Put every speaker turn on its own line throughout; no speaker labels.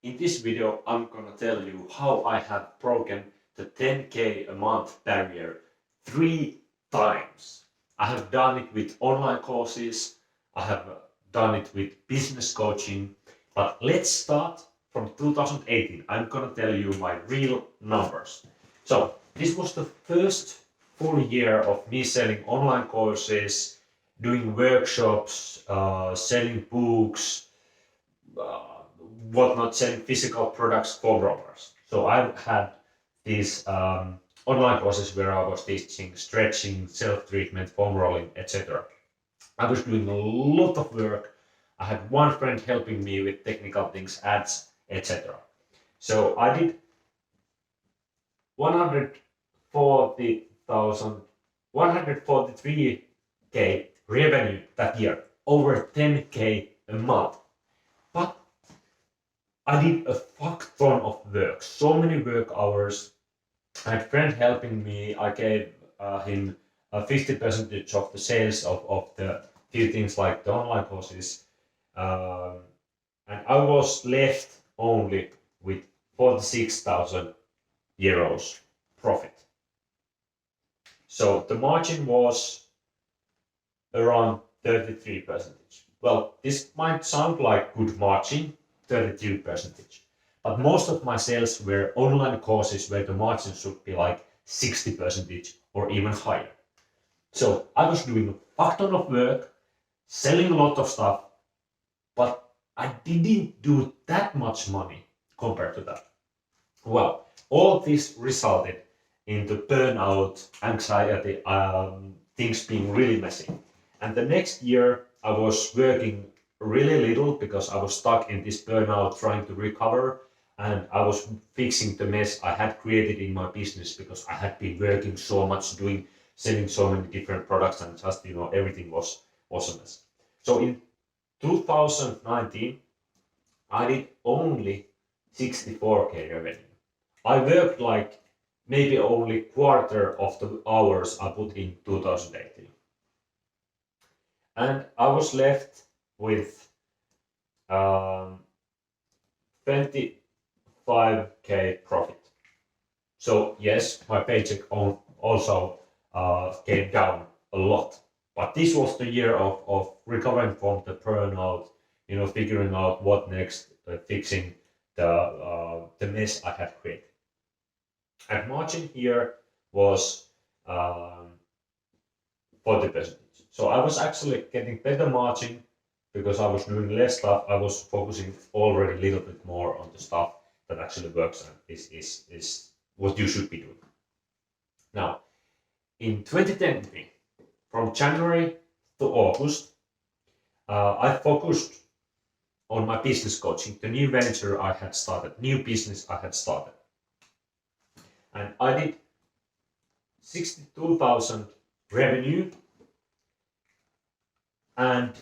In this video, I'm gonna tell you how I have broken the 10K a month barrier 3 times. I have done it with online courses, I have done it with business coaching, but let's start from 2018. I'm gonna tell you my real numbers. So, this was the first full year of me selling online courses, doing workshops, selling books, uh, whatnot, selling physical products for rollers. So I've had these online courses where I was teaching stretching, self-treatment, foam rolling, etc. I was doing a lot of work. I had one friend helping me with technical things, ads, etc. So I did 140,000, 143K revenue that year, over 10K a month. But I did a fuck ton of work, so many work hours. I had a friend helping me. I gave him 50% of the sales of the few things like the online courses. Um, and I was left only with 46,000 euros profit. So the margin was around 33%. Well, this might sound like good margin, 32%. But most of my sales were online courses where the margin should be like 60% or even higher. So I was doing a fuck ton of work, selling a lot of stuff, but I didn't do that much money compared to that. Well, all this resulted in the burnout, anxiety, things being really messy. And the next year, I was working really little because I was stuck in this burnout trying to recover. And I was fixing the mess I had created in my business because I had been working so much, selling so many different products, and just, everything was a mess. So in 2019, I did only 64K revenue. I worked like maybe only quarter of the hours I put in 2018. And I was left with 25K profit. So yes, my paycheck also came down a lot. But this was the year of recovering from the burnout, figuring out what next, fixing the mess I had created. And margin here was 40%. So I was actually getting better margin because I was doing less stuff. I was focusing already a little bit more on the stuff that actually works and is what you should be doing. Now, in 2020, from January to August, I focused on my business coaching, the new venture I had started, new business I had started. And I did 62,000 revenue. And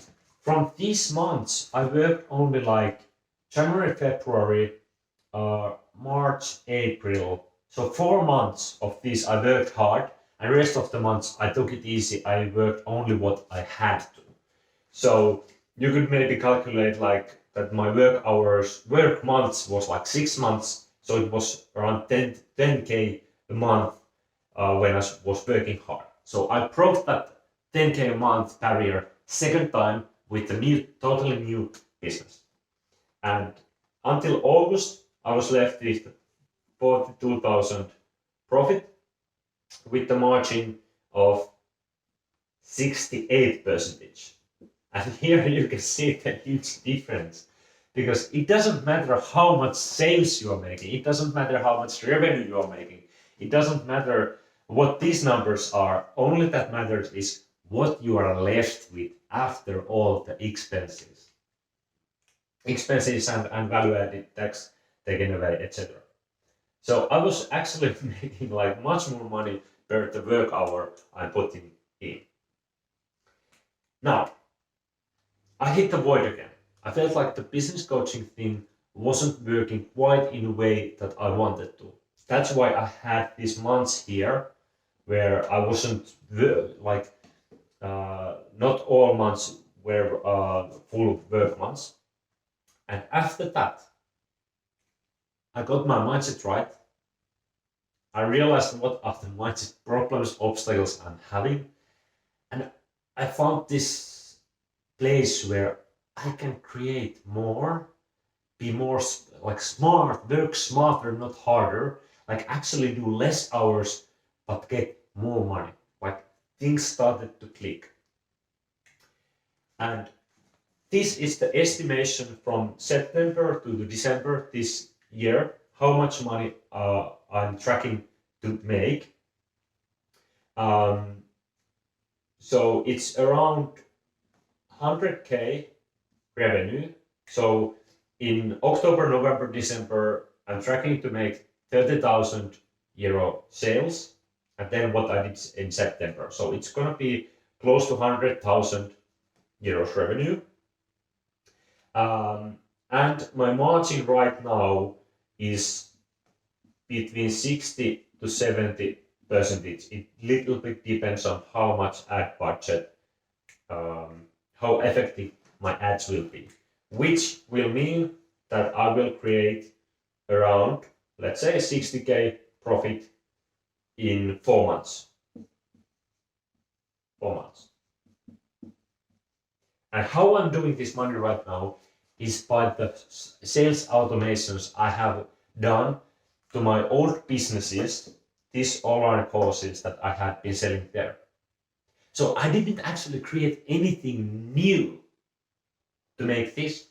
from these months, I worked only like January, February, March, April. So 4 months of this I worked hard, and the rest of the months I took it easy. I worked only what I had to. So you could maybe calculate like that my work months was like 6 months. So it was around 10K a month when I was working hard. So I broke that 10K a month barrier second time with a totally new business. And until August, I was left with 42,000 profit with the margin of 68%. And here you can see the huge difference, because it doesn't matter how much sales you are making, it doesn't matter how much revenue you are making, it doesn't matter what these numbers are. Only that matters is what you are left with after all the expenses and value-added tax taken away, etc. So I was actually making like much more money per the work hour I'm putting in. Now, I hit the void again. I felt like the business coaching thing wasn't working quite in a way that I wanted to. That's why I had these months here where I wasn't like, not all months were full work months. And after that, I got my mindset right. I realized what are the mindset problems, obstacles I'm having, and I found this place where I can create more, be more like smart, work smarter, not harder, like actually do less hours, but get more money. Like things started to click. And this is the estimation from September to December this year, how much money I'm tracking to make. Um, so it's around 100K revenue. So in October, November, December, I'm tracking to make 30,000 euro sales. And then what I did in September. So it's going to be close to 100,000 euros revenue. And my margin right now is between 60 to 70%. It little bit depends on how much ad budget, how effective my ads will be, which will mean that I will create around, let's say, 60K profit in 4 months. 4 months. And how I'm doing this money right now is by the sales automations I have done to my old businesses, these online courses that I had been selling there. So I didn't actually create anything new to make this,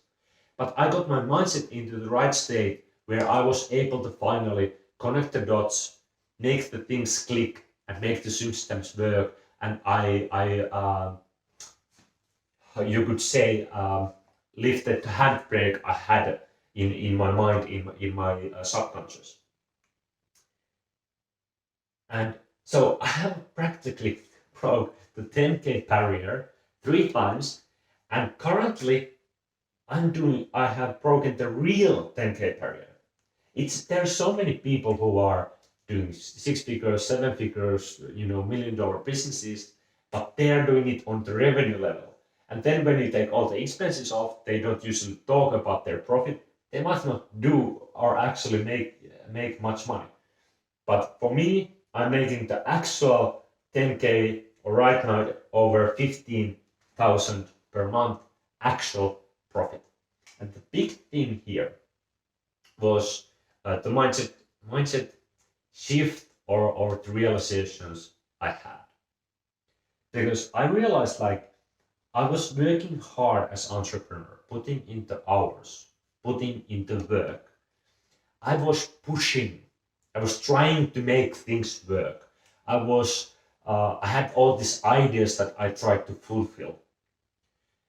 but I got my mindset into the right state where I was able to finally connect the dots, make the things click, and make the systems work. And you could say, lifted the handbrake I had in my mind, in my subconscious. And so I have practically broke the 10K barrier 3 times, and currently I have broken the real 10K barrier. There's so many people who are doing 6 figures, 7 figures, $1 million businesses, but they are doing it on the revenue level. And then when you take all the expenses off, they don't usually talk about their profit. They might not do or actually make much money. But for me, I'm making the actual 10K or right now over 15,000 per month actual profit. And the big thing here was the mindset shift or the realizations I had. Because I realized I was working hard as entrepreneur, putting in the hours, putting in the work. I was pushing. I was trying to make things work. I had all these ideas that I tried to fulfill.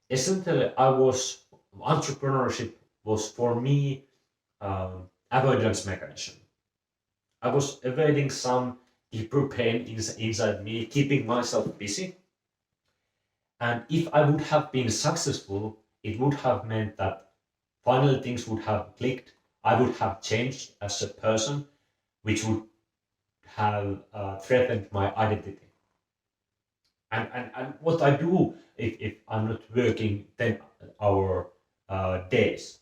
Essentially, entrepreneurship was for me avoidance mechanism. I was avoiding some deeper pain inside me, keeping myself busy. And if I would have been successful, it would have meant that finally things would have clicked. I would have changed as a person, which would have threatened my identity. And what I do if I'm not working 10-hour days.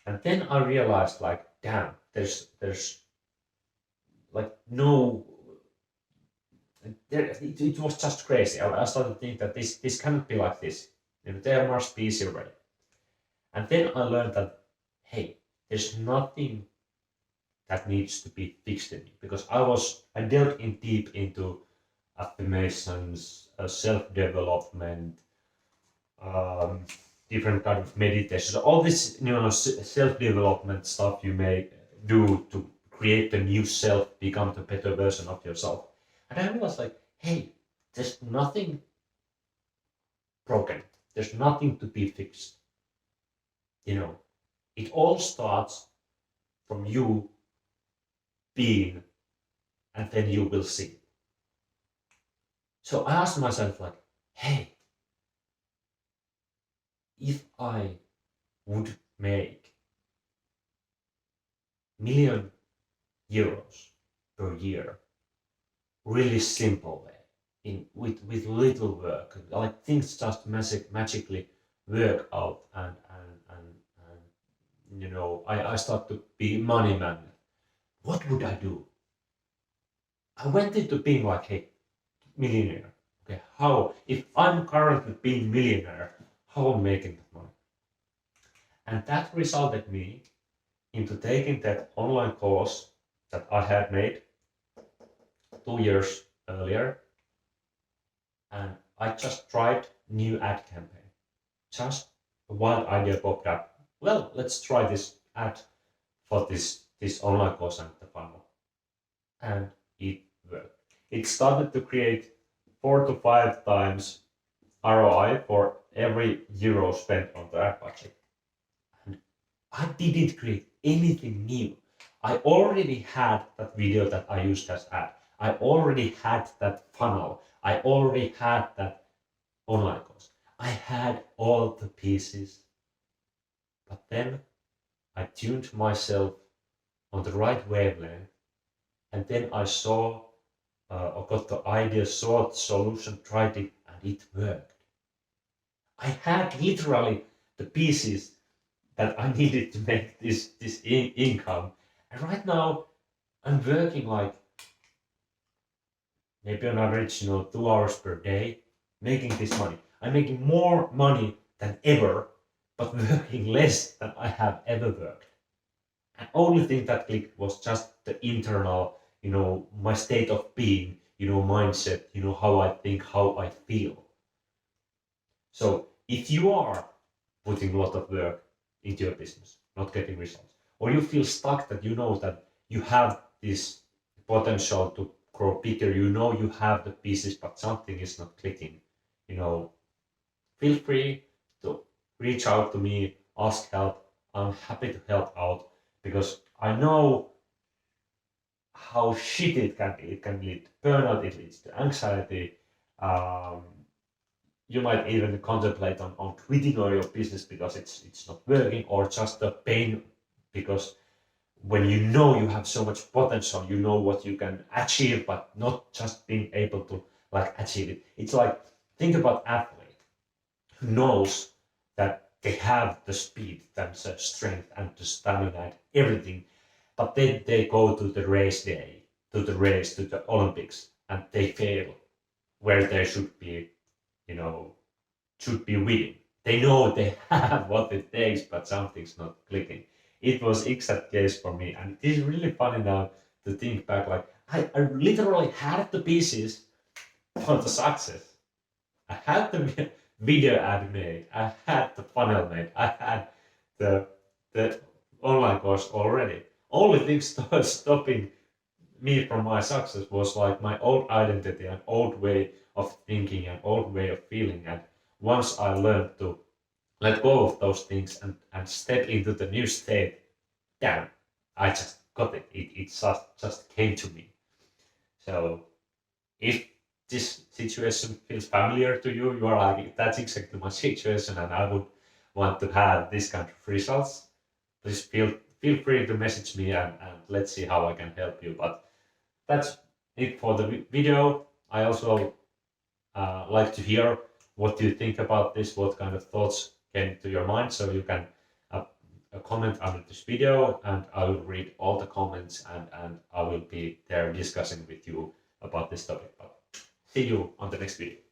And then I realized damn, there's like no it was just crazy. I started to think that this cannot be like this. There must be easier way. And then I learned that, hey, there's nothing that needs to be fixed in me, because I delved in deep into affirmations, self-development, different kind of meditations, all this self-development stuff you may do to create the new self, become the better version of yourself. And I was like, hey, there's nothing broken. There's nothing to be fixed. It all starts from you being, and then you will see. So I asked myself hey, if I would make €1 million per year, really simple way, with little work, like things just magically work out, and I start to be money man. What would I do? I went into being like, hey, millionaire. Okay, how, if I'm currently being millionaire, how I'm making that money? And that resulted me into taking that online course that I had made 2 years earlier. And I just tried new ad campaign. Just a wild idea popped up. Well, let's try this ad for this online course and the funnel. And it worked. It started to create 4 to 5 times ROI for every euro spent on the ad budget. And I didn't create anything new. I already had that video that I used as ad. I already had that funnel. I already had that online course. I had all the pieces. But then I tuned myself on the right wavelength, and then I saw or got the idea, saw the solution, tried it, and it worked. I had literally the pieces that I needed to make this income. And right now I'm working like maybe on average, 2 hours per day, making this money. I'm making more money than ever, but working less than I have ever worked. And only thing that clicked was just the internal, my state of being, mindset, how I think, how I feel. So if you are putting a lot of work into your business, not getting results, or you feel stuck that you know that you have this potential to grow bigger, you have the pieces, but something is not clicking, feel free to reach out to me, ask help. I'm happy to help out because I know how shit it can be. It can lead to burnout, it leads to anxiety. Um, you might even contemplate on quitting all your business because it's not working, or just the pain because when you know you have so much potential, you know what you can achieve, but not just being able to achieve it. It's like, think about athlete who knows that they have the speed, the strength, and the stamina and everything, but then they go to the race day, to the Olympics, and they fail where they should be, winning. They know they have what it takes, but something's not clicking. It was exact case for me, and it is really funny now to think back. Like I literally had the pieces for the success. I had the video ad made. I had the funnel made. I had the the online course already. Only thing stopping me from my success was like my old identity and old way of thinking and old way of feeling. And once I learned to let go of those things and step into the new state, damn, I just got it. It just came to me. So if this situation feels familiar to you, you are like, that's exactly my situation, and I would want to have this kind of results. Please feel free to message me, and let's see how I can help you. But that's it for the video. I also like to hear what you think about this, what kind of thoughts came to your mind, so you can comment under this video, and I will read all the comments, and I will be there discussing with you about this topic. But see you on the next video.